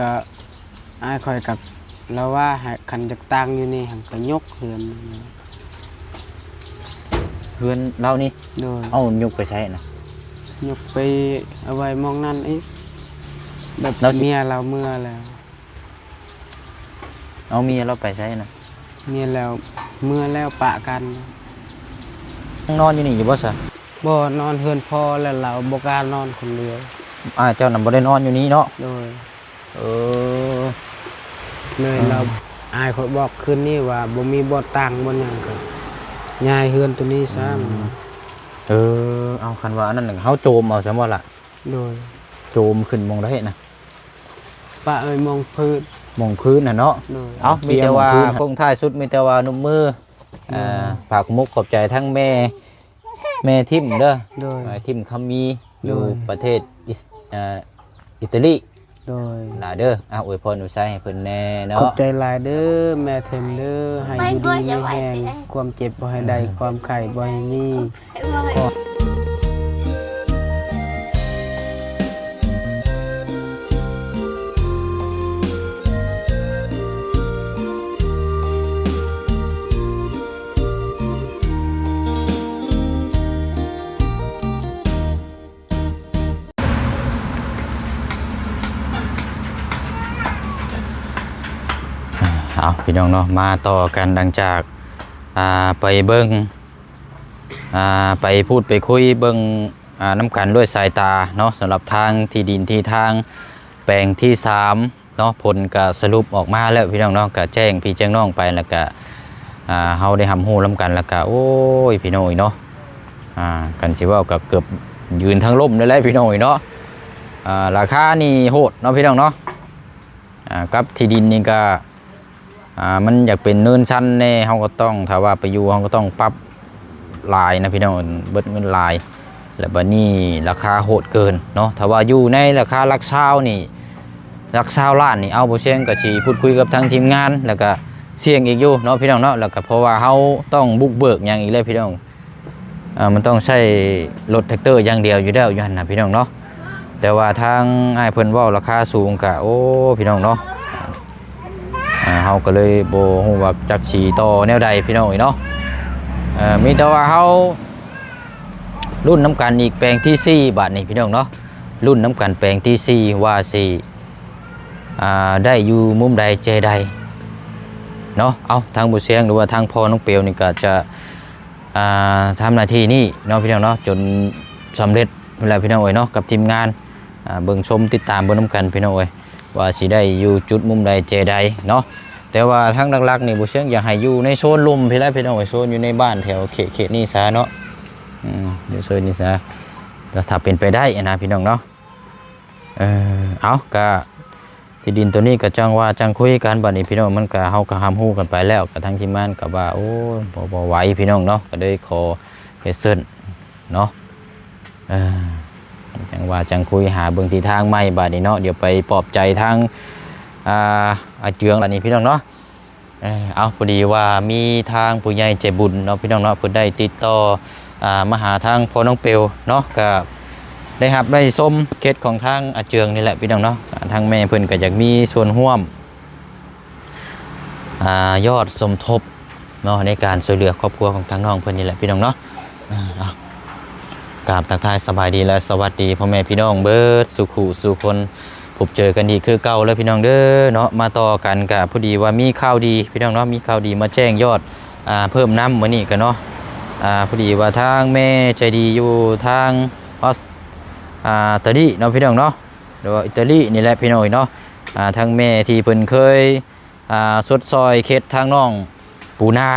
ก็อ้ายคอยกับเราว่าให้คันจักตังอยู่นี่หันก็ยกเฮือน เพื่อนเรานี่โดยเอายกไปใช้นะ ยกไปเอาไว้มองนั่นอีกแบบ เราสิ เมียเราเมื่อแล้ว เอาเมียเราไปใช้นะ เมียแล้วเมื่อแล้วปะกัน นอนอยู่นี่อยู่บ่ซะ บ่นอนเฮือนพ่อแล้วเราบ่กล้านอนคนเดียว เจ้านำบ่ได้นอนอยู่นี่เนาะ โดย เออ เลยเราอายคอยบอกคืนนี้ว่าบ่มีบ่ตังบ่หยังก็ย้ายเฮือนตัวนี้ซะ เอาคันว่าอันนั้นน่ะเฮาโจมเอาซะบ่ล่ะ โดย โจมขึ้นมองได้นะ ปะเอ้ยมองพื้น มองพื้นน่ะเนาะ โดย เอามีแต่ว่า เคลียร์หมดพื้น คงท้ายสุดมีแต่ว่านุ่มมือฝากมุกขอบใจทั้งแม่ทิมเด้อ โดย ทิมคำมีอยู่ โดย ประเทศอิตาลี โดย หลาเด้ออวยพรอุตสาให้เพิ่นแน่ ขอ เนาะ บใจหลายเด้อแม่เทมเด้อให้อยู่ดีไม่แห้งความเจ็บบ่ให้ได้ความไข้บ่ให้มีขอ เอาพี่น้องเนาะมาต่อกันดังจากไปเบิ่งไปพูดไปคุยเบิ่งน้ำกันด้วยสายตาเนาะสำหรับทางที่ดินที่ทางแปลงที่3เนาะผลก็สรุปออกมาแล้วพี่น้องเนาะก็แจ้งพี่แจ้งน้องไปแล้วก็เฮาได้ทำฮู้นํกันแล้วก็โอ้ยพี่น้องเนาะกันสิว่าก็เกือบยืนทั้งล่มได้แล้วพี่น้องเนาะราคานี่โหดเนาะพี่น้องเนาะกับที่ดินนี่ก็มันอยากเป็นเนินชั้นแน่เฮาก็ต้องถ้าว่าไปอยู่เฮาก็ต้องปรับลายนะพี่น้องเบิดเงินลายแล้วบัดนี้ราคาโหดเกินเนาะถ้าว่าอยู่ในราคาหลักเช้านี่หลักเช้าล้านนี่เอาบ่เสี่ยงก็สิพูดคุยกับทางทีมงานแล้วก็เสี่ยงอีกอยู่เนาะพี่น้องเนาะแล้วก็เพราะว่าเฮาต้องบุกเบิกหยังอีกเลยพี่น้องมันต้องใช้รถแท็กเตอร์อย่างเดียวอยู่แล้วอยู่หั่นน่ะพี่น้องเนาะแต่ว่าทางอ้ายเพิ่นเว้าราคาสูงก็โอ้พี่น้องเนาะเฮาก็เลยบ่ฮู้ว่าจักสิต่อแนวใดพี่น้องเนาะมีแต่ว่าเฮารุ่นน้ำกันอีกแปลงที่4บาทนี่พี่น้องเนาะรุ่นน้ำกันแปลงที่4ว่าสิได้อยู่มุมใดใจใดเนาะเอาทางบุเสียงหรือว่าทางพ่อน้องเปียวนี่ก็จะทำหน้าที่นี่เนาะพี่น้องเนาะจนสำเร็จเวลาพี่น้องเอ้ยเนาะกับทีมงานเบิ่งชมติดตามเบิ่งน้ำกันพี่น้องเอ้ยว่าสิได้อยู่จุดมุมใดใจใดเนาะแต่ว่าทางหลักๆนี่บุเสียงอยากให้อยู่ในโซนลมพี่แล้วพี่น้องเอ้ยโซนอยู่ในบ้านแถวเขตนี่ซะเนาะในโซนนี่ซะถ้าเป็นไปได้นะพี่น้องเนาะเอาก็ที่ดินตัวนี้ก็จังว่าจังคุยกันบัดนี้พี่น้องมันก็เฮาก็ห้ามฮู้กันไปแล้วกับทางทีมงานก็ว่าโอ้ยบ่ไหวพี่น้องเนาะก็ได้ขอเฮ็ดเซิ้นเนาะจังว่าจังคุยหาเบิ่งที่ทางใหม่บัดนี้เนาะเดี๋ยวไปปลอบใจทางอาเจืองบัดนี้พี่น้องเนาะเอาพอดีว่ามีทางผู้ใหญ่ใจบุญเนาะพี่น้องเนาะเพิ่นได้ติดต่อมาหาทางพ่อน้องเปียวเนาะก็ได้รับได้ส้มเคสของทางอาเจืองนี่แหละพี่น้องเนาะทางแม่เพิ่นก็อยากมีส่วนร่วมยอดสมทบเนาะในการช่วยเหลือครอบครัวของทางน้องเพิ่นนี่แหละพี่น้องเนาะกราบทักทายสบายดีและสวัสดีพ่อแม่พี่น้องเบิดสุขุสุคนพบเจอกันดีคือเก่าแล้วพี่น้องเด้อเนาะมาต่อกันกับพอดีว่ามีข่าวดีพี่น้องเนาะมีข่าวดีมาแจ้งยอดเพิ่มน้ำมื้อนี้กันเนาะพอดีว่าทางแม่ใจดีอยู่ทางอิตาลีเนาะพี่น้องเนาะหรือว่าอิตาลีนี่แหละพี่น้องเนาะทางแม่ที่เพิ่นเคยสดซอยเคสทางน้องปูนา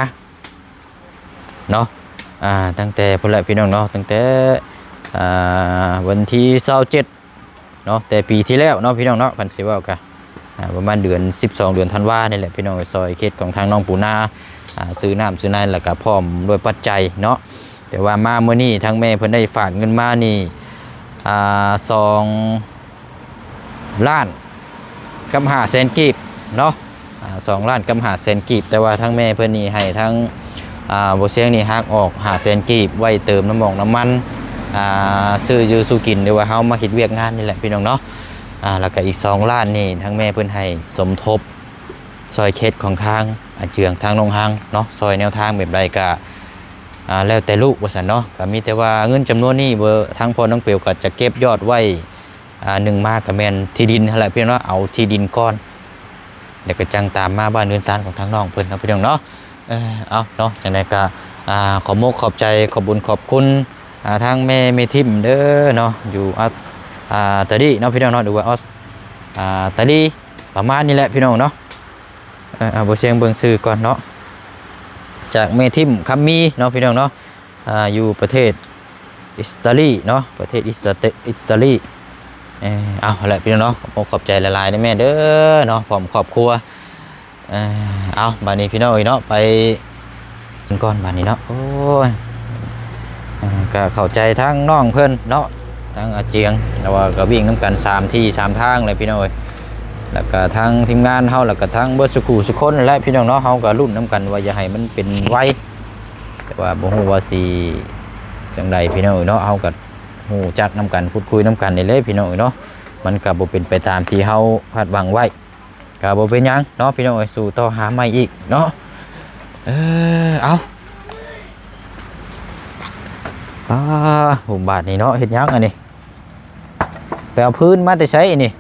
เนาะตั้งแต่พุ่นแหละพี่น้องเนาะตั้งแต่วันที่27เนาะแต่ปีที่แล้วเนาะพี่น้องเนาะพันสิว่ากันประมาณเดือน12เดือนธันวานี่แหละพี่น้องซอยเคสของทางน้องปูนาซื้อน้ำซื้อในแล้วก็พร้อมด้วยปัจจัยเนาะแต่ว่ามาเมื่อนี้ทางแม่เพิ่นได้ฝากเงินมานี่2 ล้านกับ500,000กีบเนาะ2 ล้านกับ500,000กีบแต่ว่าทางแม่เพิ่นนี่ให้ทางบ่เสียงนี่ฮักออก500,000กีบไว้เติมน้ำมันซื้ออยู่สู่กินหรือว่าเฮามาเฮ็ดเวียกงานนี่แหละพี่น้องเนาะ แล้วก็อีก2ล้านนี่ทั้งแม่เพิ่นให้สมทบซอยเคสของทางอาเจืองทางโรงหังเนาะซอยแนวทางแบบใดก็แล้วแต่ลูกว่าซั่นเนาะก็มีแต่ว่าเงินจำนวนนี้ทางพ่อน้องเปียวก็จะเก็บยอดไว้1มาก็แม่นที่ดินนั่นแหละพี่น้องเนาะเอาที่ดินก่อนเดี๋ยวก็จังตามมาบ้านเรือนซานของทางน้องเพิ่นครับพี่น้องเนาะเอาเนาะจังได๋ก็ขอมกขอบใจขอบบุญขอบคุณทางแม่ทิมเด้อเนาะอยู่ตาดีเนาะพี่น้องเนาะหรือว่าตาดีประมาณนี้แหละพี่น้องเนาะบ่เสียงเบิ่งชื่อก่อนเนาะจากแม่ทิมคำมีเนาะพี่น้องเนาะอยู่ประเทศอิตาลีเนาะประเทศอิตาลีเอาแหละพี่น้องเนาะขอบใจหลายๆนะแม่เด้อเนาะพร้อมครอบครัวเอาบัดนี้พี่น้องเอ้ยเนาะไปกินก่อนบัดนี้เนาะโอ้ยก็เข้าใจทั้งน้องเพิ่นเนาะทั้งอาเจียงแต่ว่าก็วิ่งน้ำกัน3ที่3ทางเลยพี่น้องเอ้ยแล้วก็ทางทีมงานเฮาแล้วก็ทางเบิดสุขุสุคนและพี่น้องเนาะเฮาก็ลุ้นน้ำกันว่าอย่าให้มันเป็นไวแต่ว่าบ่ฮู้ว่าสิจังใดพี่น้องเอ้ยเนาะเฮาก็ฮู้จักน้ำกันพูดคุยน้ำกันนี่เลยพี่น้องเอ้ยเนาะมันก็บ่เป็นไปตามที่เฮาคาดหวังไว้ก็บ่เป็นหยังเนาะพี่น้องเอ้ยสู้ต่อหาใหม่อีกเนาะเอาหุ่มบาทนี่เนาะเฮ็ดหยังอันนี้ไปเอาพื้นมาแต่ใช้อันนี้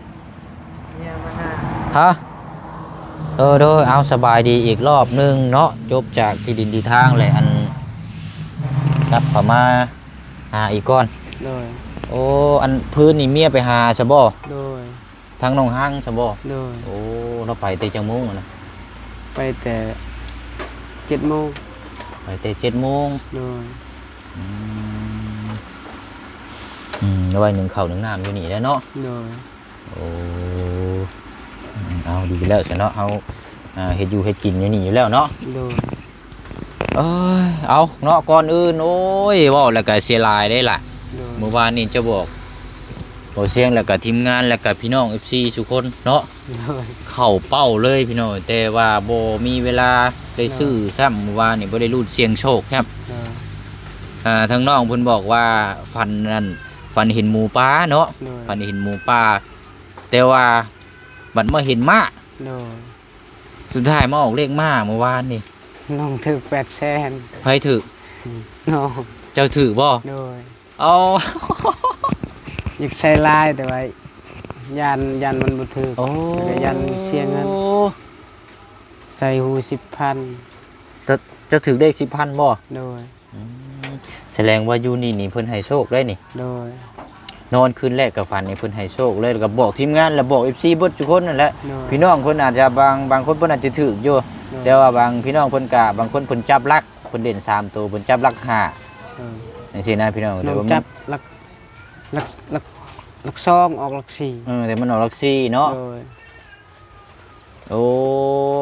ฮะโดยเอาสบายดีอีกรอบนึงเนาะจบจากที่ดินที่ทางเลยอันกลับเข้ามาหาอีกก้อนโดยโอ้อันพื้นนี่เมียไปหาซะบ่โดยทางหนองห้างซะบ่โดยโอ้เราไปแต่จังโมงนะไปแต่7 โมงไปแต่7 โมงโดยแล้วไว้1ข้าว1น้ำอยู่นี่แล้วเนาะโดยโอ้เอาดีแล้วสิเนาะเอาเฮ็ดอยู่เฮ็ดกินอยู่นี่อยู่แล้วเนาะโดยเอาเนาะก่อนอื่นโอ้ยเว้าแล้วก็เสียหลายได้ล่ะเมื่อวานนี้จะบอกบ่เสียงแล้วก็ทีมงานแล้วก็พี่น้อง FC ทุกคนเนาะเข้าเป้าเลยพี่น้องแต่ว่าบ่มีเวลาได้ซื้อซ้ำเมื่อวานนี่บ่ได้ลุ้นเสี่ยงโชคครับทางน้องเพิ่นบอกว่าฝันเห็นหมูป่าเนาะฝันเห็นหมูป่าแต่ว่าบัดมาเห็นม้าสุดท้ายมาออกเลขม้าเมื่อวานนี่น้องถือ800,000ไผถือน้องเจ้าถือบ่โดยเอาอยากใช้ลายแต่ว่ายันมันบ่ถือก็ยันเสียเงินใส่หู 10,000เจ้าถือเลข 10,000 บ่โดยแสดงว่าอยู่นี่เพิ่นให้โชคได้นี่โดยนอนคืนแรกกับฝันนี่เพิ่นให้โชคเลยก็บอกทีมงานแล้วบอก FC เบิดทุกคนนั่นแหละพี่น้องเพิ่นอาจจะบางคนเพิ่นอาจจะถูกอยู่แต่ว่าบางพี่น้องเพิ่นก็บางคนเพิ่นจับลักเพิ่นเด่น3ตัวเพิ่นจับลัก5จังซี่นะพี่น้องแต่ว่าจับลัก2ออกลัก4แต่มันออกลัก4เนาะโอ้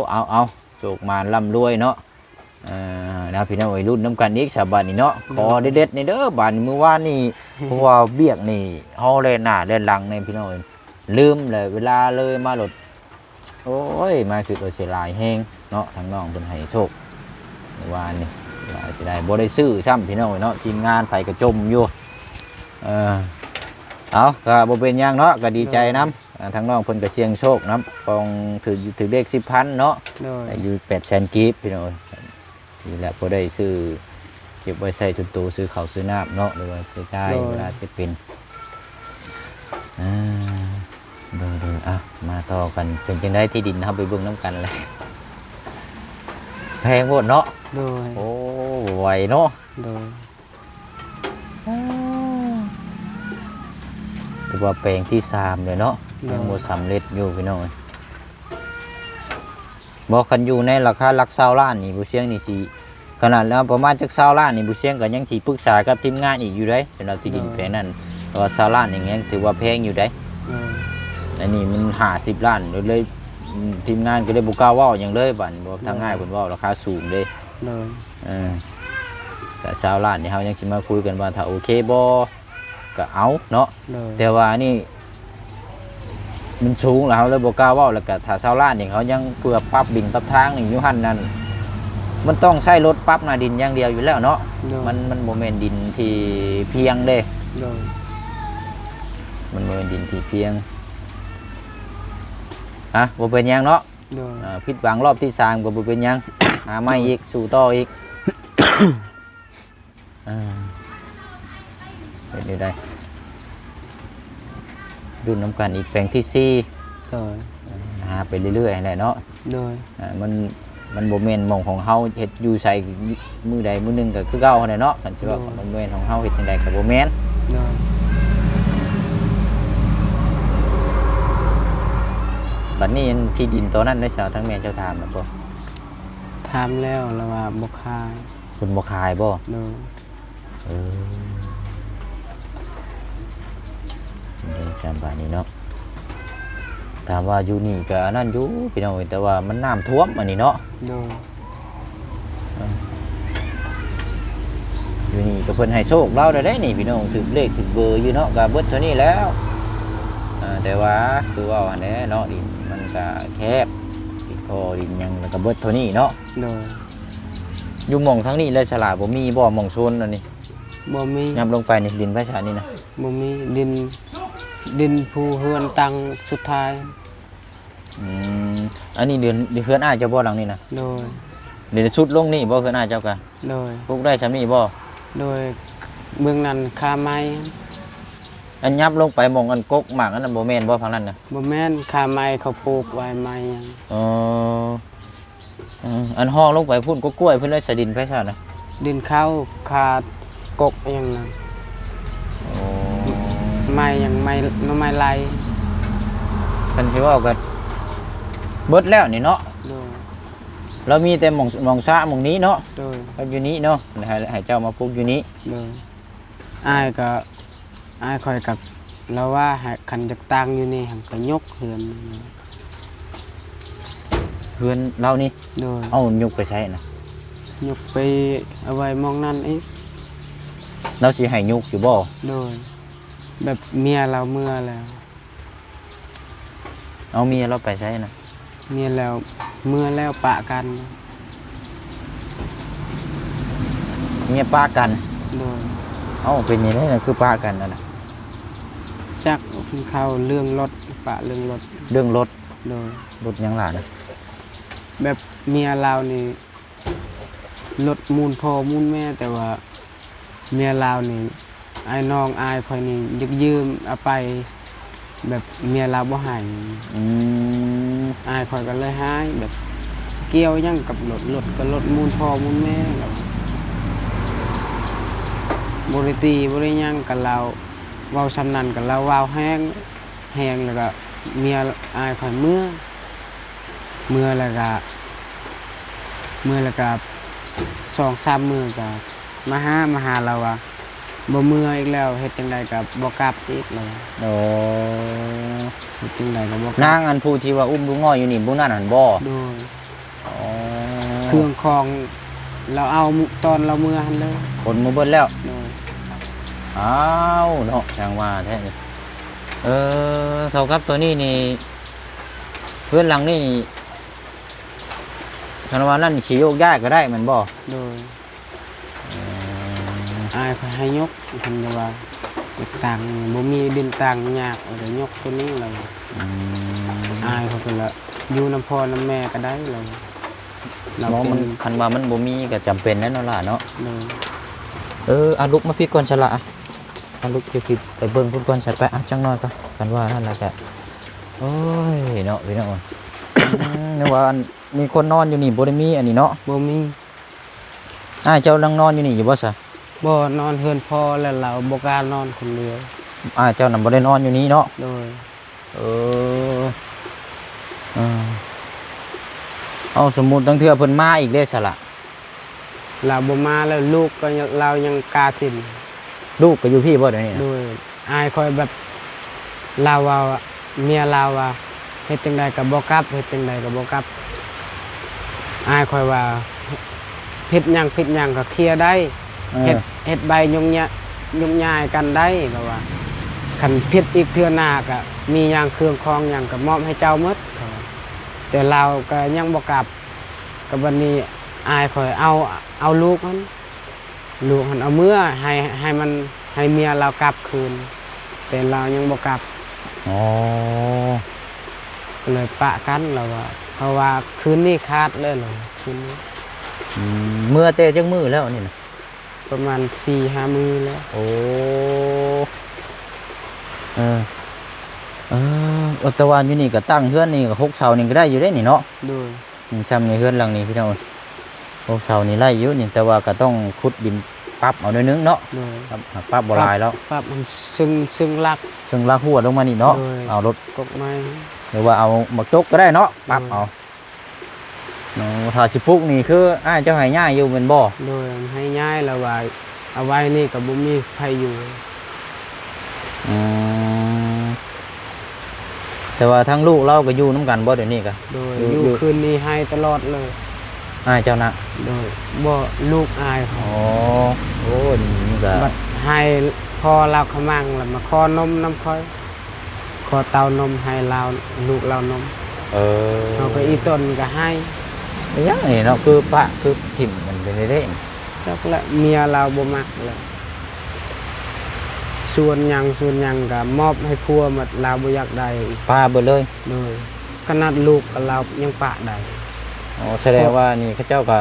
เอาโชคมาร่ำรวยเนาะนะพี่น้องไอ้รุ่นน้ำกันอีกสาบานนี่เนาะขอเด็ดๆนี่เด้อบานมื้อวานนี่เพราะว่าเบี้ยกนี่เฮาเล่นหน้าเล่นหลังนี่พี่น้องลืมเลยเวลาเลยมาหลดโอ้ยมาคือเสียหลายแฮงเนาะทางน้องเพิ่นให้โชคมื้อวานนี่สิได้บ่ได้ซื้อซ้ำพี่น้องเนาะทีมงานไปก็จมอยู่เอาก็บ่เป็นหยังเนาะก็ดีใจนำทางน้องเพิ่นก็เสี่ยงโชคนำปองถือเลข 10,000 เนาะได้อยู่ 800,000 กีบพี่น้องนี่แหละพอได้ซื้อเก็บไว้ใส่จุดโตซื้อข้าวซื้อน้ำเนาะหรือว่าซื้อใช้เวลาจะเป็นดูมาต่อกันเป็นจังได้ที่ดินนะครับไปเบิ่งน้ำกันเลยแพงหมดเนาะโอ้ไหวเนาะถือว่าแปลงที่3เลยเนาะยังบ่สำเร็จอยู่พี่น้องบอกกันอยู่ในราคาหลัก20 ล้านนี่บุเชียงนี่สิขนาดแล้วประมาณจัก20 ล้านนี่บุเชียงก็ยังสิปรึกษากับทีมงานอีกอยู่ได้สำหรับที่ดินแพงนั้นก็20 ล้านอย่างเงี้ยถือว่าแพงอยู่ได้อันนี้มัน50 ล้านเลยทีมงานก็ได้บ่กล้าเว้าหยังเลยบัดบ่ทางง่ายเพิ่นเว้าราคาสูงเด้แต่20 ล้านนี่เฮายังสิมาคุยกันว่าถ้าโอเคบ่ก็เอาเนาะแต่ว่านี่มันสูงแล้วเลยบอกกล้าว่าแล้วก็ถ้า20 ล้านนี่เขายังเพื่อปรับดินปรับทางนี่อยู่หั่นนั่นมันต้องใช้รถปรับหน้าดินอย่างเดียวอยู่แล้วเนาะมันโมเมนดินที่เพียงเด้มันโมเมนดินที่เพียง บ่เป็นหยังเนาะ โดย ผิดหวังรอบที่3ก็บ่เป็นหยัง หาใหม่อีกสู่ต่ออีก เป็นอยู่ได้รุ่นน้ำกันอีกแปลงที่4 โดย หาไปเรื่อยๆแหละเนาะ โดย มันบ่แม่นหม่องของเฮาเฮ็ดอยู่ใส่มือใดมือหนึงก็คือเก่าหั่นแหละเนาะคันสิว่าบ่แม่นของเฮาเฮ็ดจังไดก็บ่แม่น โดย บัดนี้ที่ดินตัวนั้นได้ชาวทั้งแม่เจ้าถามแล้วบ่ ถามแล้วแล้วว่าบ่ขาย เพิ่นบ่ขายบ่ โดย นี่สามบาทนี้เนาะถามว่าอยู่นี่ก็อันนั้นอยู่พี่น้องแต่ว่ามันน้ำท่วมอันนี้เนาะ โดย อยู่นี่ก็เพิ่นให้โชคเราได้นี่พี่น้องถึกเลขถึกเบอร์อยู่เนาะก็เบิดเท่านี้แล้วแต่ว่าคือว่าอันนี้เนาะดินมันก็แคบติดคอดินยังแล้วก็เบิดเท่านี้เนาะ โดย อยู่หม่องทั้งนี้เลยสลาบ่มีบ่หม่องโซนอันนี้ บ่มี ยับลงไปนี่ดินไผชานี่นะ บ่มีดินภูเฮือนตังสุดท้าย อันนี้เดือนเฮือนอ้ายเจ้าบ่หลังนี่นะ โดย เดี๋ยวสุดลงนี่บ่เฮือนอ้ายเจ้าก็ โดย ปลูกได้ซำนี้บ่ โดยเบื้องนั้นคาไม้ อันยับลงไปหม่องอันกกหมากอันนั้นบ่แม่นบ่ฝั่งนั้นน่ะ บ่แม่นคาไม้เขาปลูกไว้ไม้หยัง อ๋ออันห้องลงไปพุ่นก็กล้วยเพิ่นเลยสะดินไผซะนะ ดินเข้าขาดกกหยังนั้น โอ้ ไม้หยังไม้หน่อไม้ไหล คันสิเว้าก็เบิดแล้วนี่เนาะ โดย เรามีแต่หม่องสระหม่องนี้เนาะ โดย ก็อยู่นี้เนาะให้เจ้ามาปลูกอยู่นี้ โดยอ้ายคอยกับเราว่าให้คันจักตังอยู่นี่หันก็ยกเฮือน เพื่อนเรานี่ โดย เอายกไปใช้นะ ยกไปเอาไว้มองนั่นอีก เราสิให้ยกอยู่บ่ โดยแบบเมียเราเมื่อแล้ว เอาเมียเราไปใช้นะ เมียแล้วเมื่อแล้วปะกัน เมียป้ากัน โดย เอาเป็นยังไงนะคือป้ากันนั่นน่ะ จักเข้าเรื่องรถปะเรื่องรถ เรื่องรถ โดย รถยังหลานนะ แบบเมียเรานี่รถมูลพ่อมูลแม่แต่ว่าเมียเรานี่ไอ้น้องอายคอยนี่ยึกยืมเอาไป แบบเมียเราบ่ให้ อืม อายคอยก็เลยให้แบบเกี่ยวหยังกับรถก็รถมูลพ่อมูลแม่แล้วบริตีบริยังกับเราเว้าสำนันกับเราเว้าแห้งแล้วก็เมียอายคอยเมื่อแล้วก็2-3 มื้อก็มาหาเราว่าบ่เมื่ออีกแล้วเฮ็ดจังไดก็บ่กลับอีกแล้ว โอ้ เฮ็ดจังไดก็บ่ก นา ลับ งอันผู้ที่ว่าอุ้มลูกน้อยอยู่นี่บุนั่นหันบ่ โดย อ๋อ เครื่องของเราเอาตอนเราเมื่อหั่นเลย คนมาเบิดแล้ว โดย อ้าวเนาะช่างว่าแท้นี่เท่ากับตัวนี้นี่เพื่อนหลังนี่ธนวันนั่นขี่โยกย้ายก็ได้แมันบ่ โดยอายเขาให้ยกคันว่าตังค์บ่มีดินตังค์ยากเอาก็ยกตัวนี้เราอายเขาก็ละอยู่น้ำพ่อน้ำแม่ก็ได้เรา เนาะ เป็ มันคันว่ามันบ่มีก็จำเป็นแน่นอนล่ะเนาะ โดย เอาลุกมาพี่ก่อนฉละเอาลุกจะพี่ไปเบิ่งพุ่นก่อนสัตว์ไปจังน้อยก็กันว่านั่นแหละแกโอ้ยเนาะพี่น้องนึกว่ามีคนนอนอยู่นี่บ่ได้มีอันนี้เนาะ บ่มี เจ้านั่งนอนอยู่นี่อยู่บ่ซะ บ่นอนเฮือนพ่อแล้วเราบ่กล้านอนคนเดียว เจ้านั่นบ่ได้นอนอยู่นี่เนาะ โดย เอาสมมุติตั้งเทื่อเพิ่นมาอีกเด้ซะล่ะ เราบ่มาแล้วลูกก็ยังเรายังกล้าถิ่น ลูกก็อยู่พี่บ่เดี๋ยวนี้ โดยอายคอยแบบเราว่าเมียเราว่าเฮ็ดจังใดก็บ่กลับเฮ็ดจังใดก็บ่กลับอายคอยว่าผิดหยังก็เคลียร์ได้เฮ็ดใบยุ่งยายกันได้ก็ว่าคันผิดอีกเทื่อหน้าก็มีหยังเครื่องคองหยังก็มอบให้เจ้าหมดเขาว่าแต่เราก็ยังบ่กลับก็บัดนี้อายคอยเอาลูกมันเอาเมื่อให้มันให้เมียเรากลับคืนแต่เรายังบ่กลับ อ๋อ ก็เลยปะกันแล้วว่าเพราะว่าคืนนี้ขาดเลยเหรอคืนนี้ เมื่อเตะจังมือแล้วนี่นะ ประมาณ4-5 มื้อแล้ว โอ้เออแต่ว่าอยู่นี่ก็ตั้งเฮือนนี่ก็6เสานี่ก็ได้อยู่ได้นี่เนาะ โดย ซ้ำในเฮือนหลังนี้พี่น้อง6เสานี่ไล่อยู่นี่แต่ว่าก็ต้องขุดดินปรับเอาหน่อยนึงเนาะ โดย ปรับบ่หลายแล้ว ปรับมันซึ่งลัก ซึ่งลากหัวลงมานี่เนาะ โดย เอารถ กกไม้ หรือว่าเอาหมักจกก็ได้เนาะปรับเอาถ้าสิปลูกนี่คืออ้ายเจ้าให้ย่ายอยู่เป็นบ่ โดยให้ย้ายแล้วว่าเอาไว้นี่ก็บ่มีใครอยู่ อืมแต่ว่าทั้งลูกเราก็อยู่น้ำกันบ่เดี๋ยวนี้ก็ โดย อยู่ อยู่คืนนี้ให้ตลอดเลย อ้ายเจ้านะ โดยบ่ลูกอายเขา อ๋อโอ้นี่ก็ บัดให้พอเราขมังแล้วมาขอนมน้ำค่อยขอเต้านมให้เราลูกเรานม เออ เราก็อีต้นก็ให้ ไม่ยังนี่เนาะคือปะคือถิ่มมันเป็นได้ จักละเมียเราบ่มักเลยส่วนหยังก็มอบให้พัวหมดเราบ่อยากได้อีก ป้าเบิดเลย โดยขนาดลูกกับเรายังปะได้ อ๋อแสดงว่านี่เขาเจ้าก็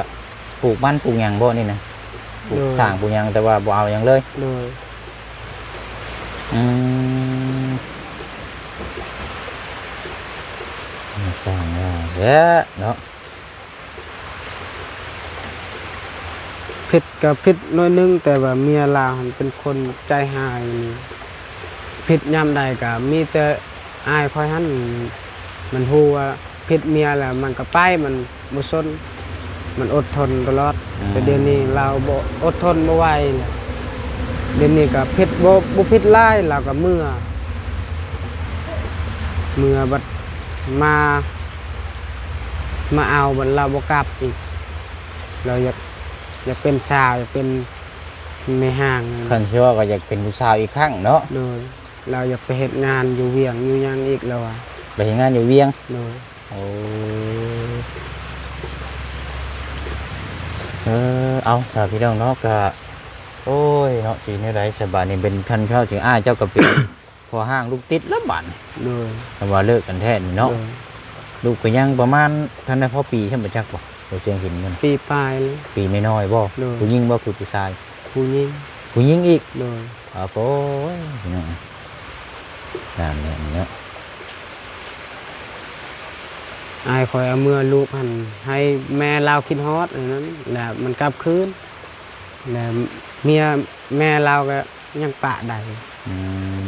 ปลูกบ้านปลูกหยังบ่นี่นะปลูกสร้างปลูกหยังแต่ว่าบ่เอาหยังเลย โดย อืมสร้างว่าเยอะเนาะ ผิดก็ผิดน้อยนึงแต่ว่าเมียเราหันเป็นคนใจหายนี่ผิดยามใดก็มีแต่อายคอยหันมันฮู้ว่าผิดเมียแล้วมันก็ไปมันบ่สนมันอดทนตลอดแต่เดี๋ยวนี้เราบ่อดทนบ่ไหวแล้วเดี๋ยวนี้ก็ผิดบ่ผิดหลายเราก็เมื่อบัดมาเอาบัดเราบ่กลับอีกเราอยากเป็นสาวอยากเป็นแม่ห้าง คันเชื่อว่าก็อยากเป็นผู้สาวอีกครั้งเนาะ โดยเราอยากไปเฮ็ดงานอยู่เวียงอยู่หยังอีกแล้วอ่ะ ไปเฮ็ดงานอยู่เวียง โดย โอ้เอาสาวพี่น้องเนาะก็โอ้ยเนาะสิแนวใดสบายนี่เป็นคันเข้าถึงอ้ายเจ้าก็เป็น พอห้างลูกติดแล้วบัด โดย แต่ว่าเลิกกันแท้นี่เนาะ โดย ลูกก็ยังประมาณท่านได้พอปีใช่ไหมจักบ่เราเสียงเห็นมัน ปีปลายเลย ปีไม่น้อยบ่ โดย ผู้หญิงบ่คือผู้ชาย ผู้หญิง ผู้หญิงอีก โดย โอ้ยเนาะนั่นแหละเนาะ อายคอยเอาเมื่อลูกหันให้แม่เราคิดฮอดอันนั้นแล้วมันกลับคืนแล้วเมียแม่เราก็ยังปะได้ อื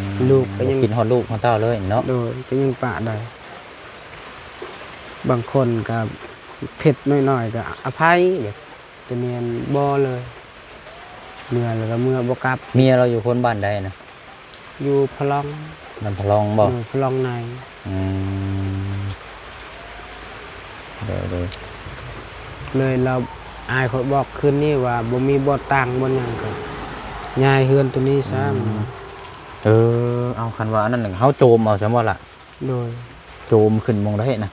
ม ลูกก็ยัง กินฮอดลูกฮอดเต้าเลยเนาะ โดยก็ยังปะได้บางคนก็เผ็ดน้อยๆก็อภัยแบบตัวเนียนบ่เลยเมื่อแล้วก็เมื่อบ่กลับ เมียเราอยู่คนบ้านใดนะ อยู่พลอง น้ำพลองบ่ พลองใน อืมเดี๋ยว เลยเราอายเขาบอกคืนนี้ว่าบ่มีบ่ตังบ่หยังก็ย้ายเฮือนตัวนี้ซะ เอาคันว่าอันนั้นหนึ่งเฮาโจมเอาซะบ่ล่ะ โดย โจมขึ้นมองได้นะ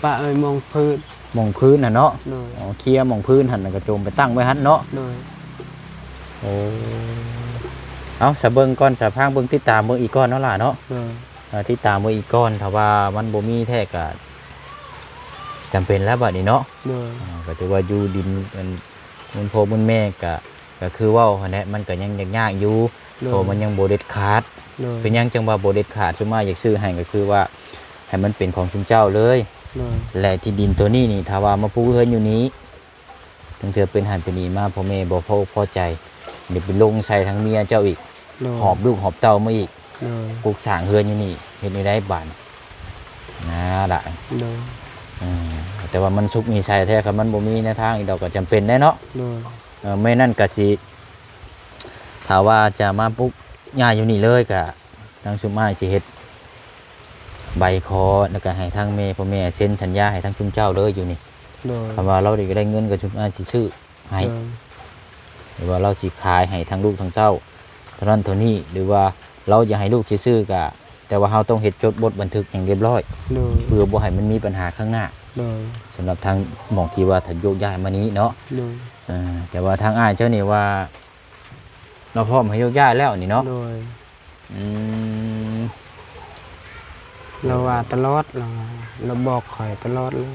ปะเอ้ยมองพื้น มองพื้นน่ะเนาะ โดย อ๋อเคลียร์มองพื้นหั่นแล้วก็โจมไปตั้งไว้หั่นเนาะ โดย โอ้เอาสะเบิ่งก่อนสะพางเบิ่งติดตามเบิ่งอีกก่อนเนาะล่ะเนาะ โดย ติดตามเบิ่งอีกก่อนถ้าว่ามันบ่มีแท้ก็จำเป็นแล้วบัดนี้เนาะ โดย ก็ถือว่าอยู่ดินมันพ่อมันแม่ก็คือเว้าหั่นแหละมันก็ยังยากๆอยู่ โดย เพราะมันยังบ่เด็ดขาด โดย เป็นหยังจังว่าบ่เด็ดขาดซุมาอยากซื้อให้ก็คือว่าให้มันเป็นของชุมเจ้าเลย โดย และที่ดินตัวนี้นี่ถ้าว่ามาปลูกเฮือนอยู่นี้ถึงเธอเป็นหันเป็นนีมาพ่อแม่บ่พอใจเดี๋ยวไปลงใส่ทั้งเมียเจ้าอีก โดย หอบลูกหอบเต้ามาอีก โดย ปลูกสร้างเฮือนอยู่นี่เฮ็ดในได้บานนะล่ะ โดย อืมแต่ว่ามันสุกมีใส่แท้ครับมันบ่มีในทางอีกดอกก็จำเป็นแน่เนาะ โดย ไม่นั่นก็สิถ้าว่าจะมาปลูกหญ้าอยู่นี่เลยก็ทางชุมอ้ายสิเฮ็ดใบคอแล้วก็ให้ทางแม่พ่อแม่เซ็นสัญญาให้ทางชุมเจ้าเลยอยู่นี่ โดย คำว่าเราได้เงินกับชุมอ้ายสิซื้อให้ โดย หรือว่าเราสิขายให้ทั้งลูกทั้งเต้าเท่านั้นเท่านี้หรือว่าเราจะให้ลูกซื้อๆก็แต่ว่าเราต้องเฮ็ดจดบทบันทึกอย่างเรียบร้อย โดย เพื่อบ่ให้มันมีปัญหาข้างหน้า โดย สำหรับทางหม่องที่ว่าถ้าโยกย้ายมานี้เนาะ โดย แต่ว่าทางอ้ายเจ้านี่ว่าเราพร้อมให้โยกย้ายแล้วนี่เนาะ โดย อืม เราว่าตลอดเราบอกข่อยตลอดเลย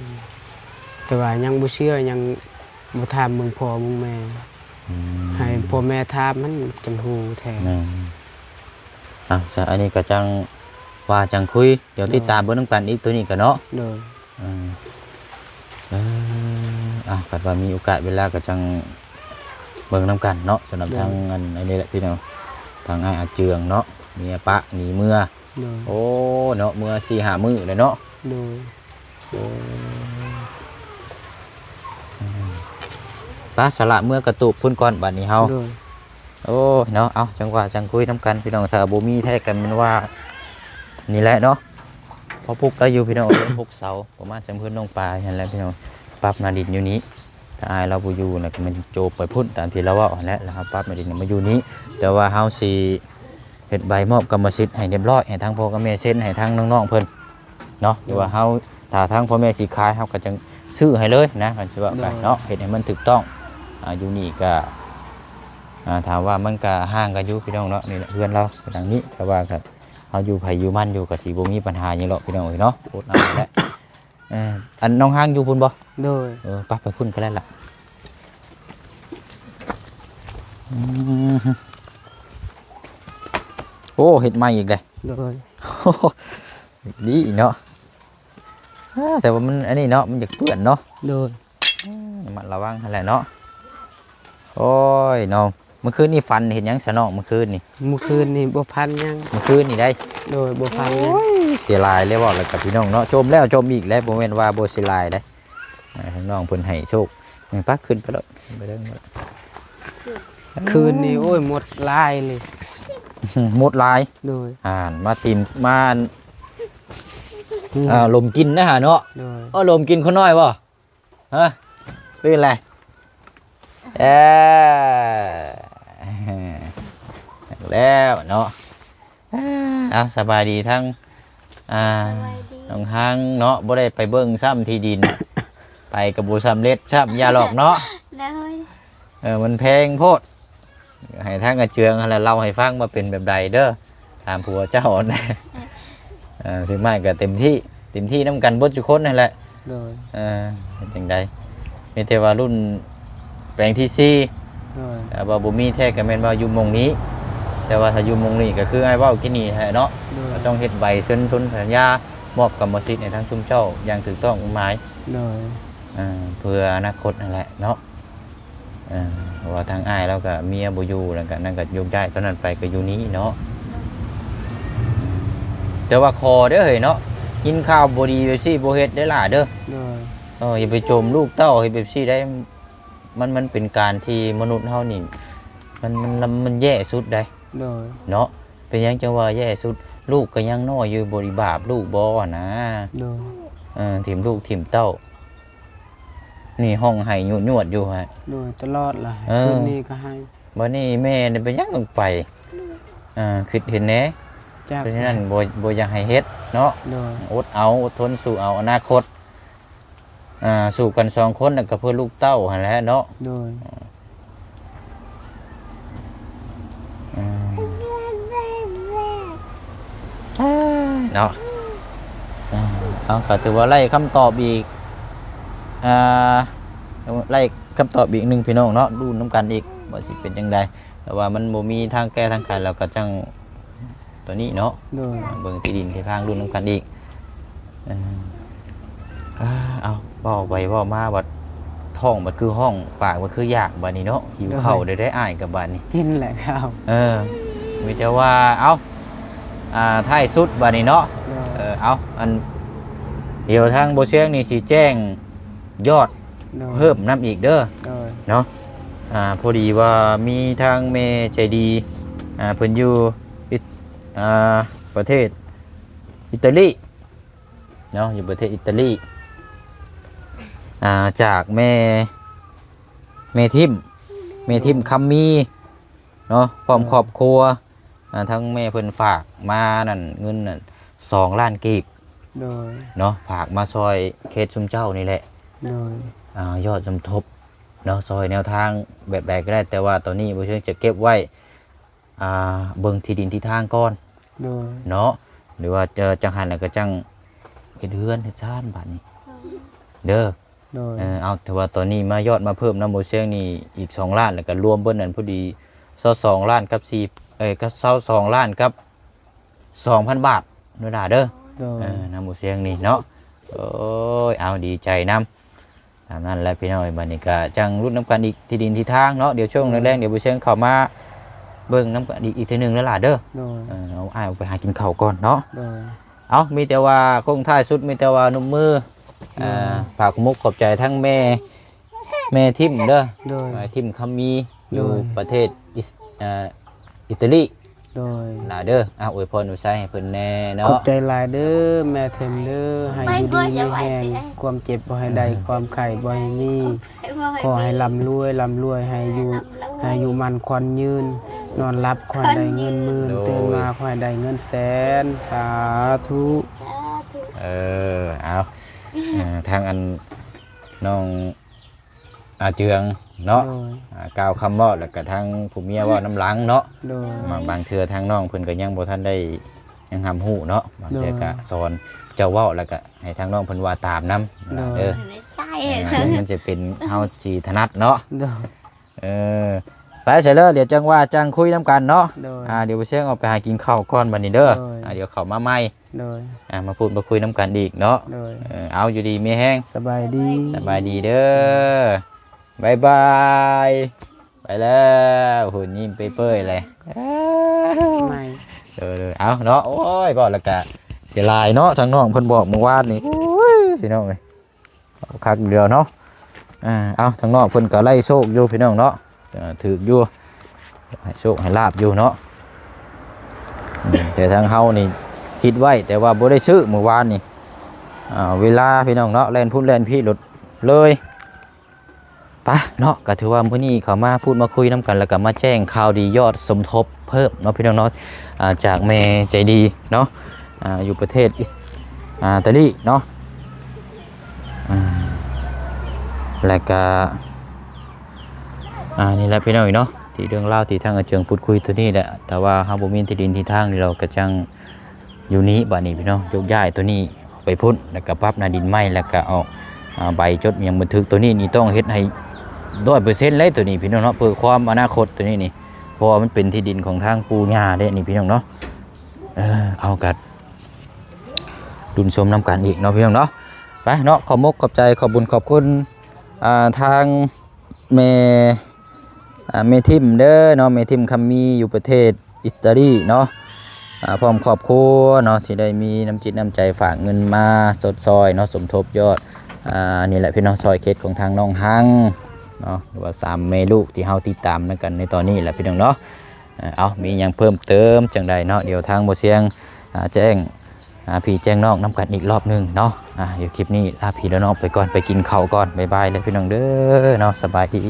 แต่ว่ายังบ่เชื่อยังบ่ถามมึงพ่อมึงแม่ให้พ่อแม่ถามมันจังฮู้แท้ ซะอันนี้ก็จังว่าจังคุยเดี๋ยวติดตามเบิ่งนำกันอีกตัวนี้ก็เนาะ โดย กัดว่ามีโอกาสเวลาก็จังเบิ่งนำกันเนาะสำหรับทางอันนี้แหละพี่น้องทางอ้ายอาเจืองเนาะเมียปะหนีเมื่อ โดย โอ้เนาะเมื่อ4-5 มื้อเลยเนาะ โดย ป้าสละเมื่อกระตุกพุ่นก่อนบัดนี้เฮา โดย โอ้เนาะเอาจังหวะจังคุยนำกันพี่น้องถ้าบ่มีแท้กันมันว่านี่แหละเนาะพอพุกได้อยู่พี่น้องพุกเสาประมาณสำเพิ่นน้องปลาหั่นแหละพี่น้องปรับนาดินอยู่นี้ถ้าอายเราบ่อยู่น่ะก็มันโจบไปพุ่นตามที่เราเว้าหั่นแหละแล้วเฮาปรับนาดินมาอยู่นี้แต่ว่าเฮาสิเฮ็ดใบมอบกรรมสิทธิ์ให้เรียบร้อยให้ทางพ่อกับแม่เซ็นให้ทางน้องๆเพิ่นเนาะหรือว่าเฮาถ้าทางพ่อแม่สิขายเฮาก็จังซื้อให้เลยนะกันสิว่ากันเนาะเฮ็ดให้มันถูกต้องอยู่นี่ก็ถามว่ามันก็ห่างกันอยู่พี่น้องเนาะนี่แหละเพื่อนเราทางนี้แต่ว่าก็เฮาอยู่ไผอยู่มันอยู่ก็สิบ่มีปัญหาหยังหรอกพี่น้องเอ้ยเนาะโอดเอาแหละอันน้องห้างอยู่พุ่นบ่ โดย ไปพุ่นก็ได้ละโอ้เห็ดใหม่อีกเลย โดย ดีเนาะแต่ว่ามันอันนี้เนาะมันอยากเปื้อนเนาะ โดย มันระวังอะไรเนาะโอ้ยน้องเมื่อคืนนี่ฟันเห็นยังสนองเมื่อคืนนี่ เมื่อคืนนี่บ่พันยัง เมื่อคืนนี่ได้ โดยบ่พันยัง เสียลายเลยบอกเลยกับพี่น้องเนาะจมแล้วจมอีกแล้วบ่แม่นว่าบ่เสียลายได้ทั้งน้องเพิ่นให้โชคมันปักขึ้นไปแล้วไปเด้อ คืนนี้โอ้ยหมดลายเลย หมดลาย โดย มาติมมาลมกินนะฮะเนาะ โดย ลมกินคนน้อยบ่ฮะตื่นอะไรแล้วเนาะสบายดีทั้งน้องห้างเนาะบ่ได้ไปเบิ่งซ้ำที่ดิน ไปกับบ่สำเร็จซ้ำอย่าหลอกเนาะ เลย มันแพงโพดให้ทางกระเจืองอะไรเล่าให้ฟังว่าเป็นแบบใดเด้อถามผัวเจ้านะถึงไม่ก็เต็มที่น้ำกันเบดทุกคนนั่นแหละ โดย เป็นจังใดมีแต่ว่ารุ่นแปลงที่4 โดย แต่ว่าบ่มีแท้ก็แม่นว่าอยู่หมองนี้ แต่ว่าถ้าอยู่หมองนี้ก็คือไอ้เว้ากินนี่แท้เนาะ โดย ก็ต้องเฮ็ดใบเซ็นสัญญามอบกรรมสิทธิ์ให้ทางชุมเจ้าอย่างถูกต้องหมาย โดย เพื่ออนาคตนั่นแหละเนาะเพราะว่าทางอ้ายแล้วก็เมียบ่อยู่แล้วก็นั่นก็ยกย้ายตอนนั้นไปก็อยู่นี้เนาะแต่ว่าคอเด้อเฮ้ยเนาะกินข้าวบ่ดีแบบซี่บ่เฮ็ดได้ล่ะเด้อ โดย อย่าไปโจมลูกเต้าให้แบบซี่ได้มันเป็นการที่มนุษย์เฮานี่มันแย่สุดได้ โดย เนาะเป็นหยังจังว่าแย่สุดลูกก็ยังน้อยอยู่บ่ได้บาปลูกบ่นะ โดย ถิ่มลูกถิ่มเต้านี่ห้องไห้หยวดอยู่ฮะ โดยตลอดล่ะคืนนี้ก็ให้ วันนี้แม่นี่ไปยังลงไปคิดเห็นแหน่ จาก เพราะฉะนั้นบ่อยากให้เฮ็ดเนาะ โดย อดทนสู่เอาอนาคตสู่กัน2 คนแล้วก็เพื่อลูกเต้าหั่นแหละเนาะ โดย เนาะเอาก็ถือว่าไล่คำตอบอีกไล่คำตอบอีกหนึ่งพี่น้องเนาะดูน้ำกันอีกว่าสิเป็นจังใดแต่ว่ามันบ่มีทางแก้ทางไขเราก็จังตัวนี้เนาะ โดย เบิ่งที่ดินที่ทางดูน้ำกันอีกเอาเว้าไปเว้ามาบัดท้องบัดคือห้องปากบัดคืออยากบัดนี้เนาะหิวข้าวได้อ้ายกับบัดนี้ กินแหละข้าว มีแต่ว่าเอาท้ายสุดบัดนี้เนาะ โดย เอาอันเดี๋ยวทางโบเชียงนี่สิแจ้งยอด โดย เพิ่มน้ำอีกเด้อ โดย เนาะพอดีว่ามีทางเมใจดีเพิ่นอยู่ประเทศอิตาลีเนาะอยู่ประเทศอิตาลีจากแม่ทิมคำมีเนาะพร้อมครอบครัวทั้งแม่เพิ่นฝากมานั่นเงินนั่น2 ล้านกีบ โดย เนาะฝากมาซอยเคสชุมเจ้านี่แหละ โดย ยอดสมทบเนาะซอยแนวทางแบบใดก็ได้แต่ว่าตอนนี้บ่เชิงจะเก็บไว้เบิ่งที่ดินที่ทางก่อน โดย เนาะ หรือว่าเจอจังหันแล้วก็จังเฮ็ดเฮือนเฮ็ดซ่านบัดนี้เด้อ โดย เอาแต่ว่าตอนนี้มายอดมาเพิ่มน้ำโมเสียงนี่อีก2ล้านแล้วก็รวมเบิ้ลนั่นพอดี22ล้านกับ4ก็22ล้านกับ 2,000 บาทเด้อเด้อ โดย น้ำโมเสียงนี่เนาะโอ้ยเอาดีใจนำตามนั้นแหละพี่น้อยบัดนี้ก็จังรุ่นน้ำกันอีกที่ดินที่ทางเนาะเดี๋ยวช่วงแรกๆเดี๋ยวโมเสียงเข้ามาเบิ่งน้ำกันอีกทีหนึงแล้วล่ะเด้อ โดย เอาอ้ายออกไปหากินข้าวก่อนเนาะ โดย เอามีแต่ว่าคงท้ายสุดมีแต่ว่านุ่มมือฝากมุกขอบใจทั้งแม่ทิมเด้อ โดย แม่ทิมคำมีอยู่ โดย ประเทศอิตาลี โดย ลาเด้ออวยพรอุใช้ให้เพิ่นแน่ ขอ เนาะ บใจหลายเด้อแม่เทมเด้อให้อยู่ดีมีแห้งความเจ็บบ่ให้ได้ความไข้บ่ให้มีขอให้ร่ำรวยให้อยู่มันควันยืน นอนรับขอให้ได้เงินหมื่นตื่นมาขอให้ได้เงินแสนสาธุ เอาทางอันน้องอาเจืองเนาะ โดย กล่าวคำเว่าแล้วก็ทางผู้เมียเว่าน้ำหลังเนาะ โดย มาบางเทื่อทางน้องเพิ่นก็ยังบ่ทันได้ยังหำหูเนาะบางเทื่อก็สอนเจ้าเว้าแล้วก็ให้ทางน้องเพิ่นว่าตามนำเด้อ ใช่ มันจะเป็นเฮาสิถนัดเนาะ โดย ไปเสร็จแล้วเดี๋ยวจังว่าจังคุยนํกันเนาะ โดย เดี๋ยวไปเชียงออกไปหากินข้าวก่อนบัดนี้เด้อ โดย เดี๋ยวเข้ามาใหม่ โดย มาพูดมาคุยนํกันอีกเนาะ โดย เอาอยู่ดีมีแห้ง สบายดี สบายดีเด้อบายบายไปแล้วหุ่นยิ้มเปื่อยๆเลย ไม่ เอาเนาะโอ้ยบอกแล้วกะเสียลายเนาะทางน้องเพิ่นบอกเมื่อวานนี่โอ้ยพี่น้องเอ้ยเอาคักเดียวเนาะเอาทางน้องเพิ่นก็ไล่โชคอยู่พี่น้องเนาะถืออยู่ให้โชคให้ลาบอยู่เนาะแต่ทางเฮานี่คิดไว้แต่ว่าบ่ได้ซื้อเมื่อวานนี่เวลาพี่น้องเนาะแล่นพุ่นแล่นพี่หลุดเลยปะเนาะก็ถือว่ามื้อนี้เขามาพูดมาคุยน้ำกันแล้วก็มาแจ้งข่าวดียอดสมทบเพิ่มเนาะพี่น้องเนาะจากแม่ใจดีเนาะอยู่ประเทศอิตาลีเนาะแล้วก็นี่แหละพี่น้องเนาะที่เรื่องเล่าที่ทางอาเจียงพูดคุยตัวนี้แหละแต่ว่าเฮาบ่มีที่ดินที่ทางนี่เราก็จังอยู่นี้บัดนี้พี่น้องยกย้ายตัวนี้ไปพุ่นแล้วก็ปรับหน้าดินใหม่แล้วก็เอาใบจดยังบันทึกตัวนี้นี่ต้องเฮ็ดให้100%เลยตัวนี้พี่น้องเนาะเพื่อความอนาคตตัวนี้นี่เพราะว่ามันเป็นที่ดินของทางปู่ย่าเด้นี่พี่น้องเนาะเอากัดดุลชมน้ำกันอีกเนาะพี่น้องเนาะไปเนาะขอบมกขอบใจขอบบุญขอบคุณทางเมทิมเด้อเนาะเมทิมคำมีอยู่ประเทศอิตาลีเนาะพร้อมครอบครัวเนาะที่ได้มีน้ำจิตน้ำใจฝากเงินมาสดซอยเนาะสมทบยอดนี่แหละพี่น้องซอยเคสของทางน้องฮังเนาะหรือว่า3 เมลูกที่เฮาติดตามนำกันในตอนนี้แหละพี่น้องเนาะเอามีอย่างเพิ่มเติมจังใดเนาะเดี๋ยวทางบ่เสียงแจ้งพี่แจ้งน้องนำกันอีกรอบนึงเนาะเดี๋ยวคลิปนี้ลาพี่แล้วน้องไปก่อนไปกินข้าวก่อนบ๊ายบายเลยพี่น้องเด้อเนาะสบายดี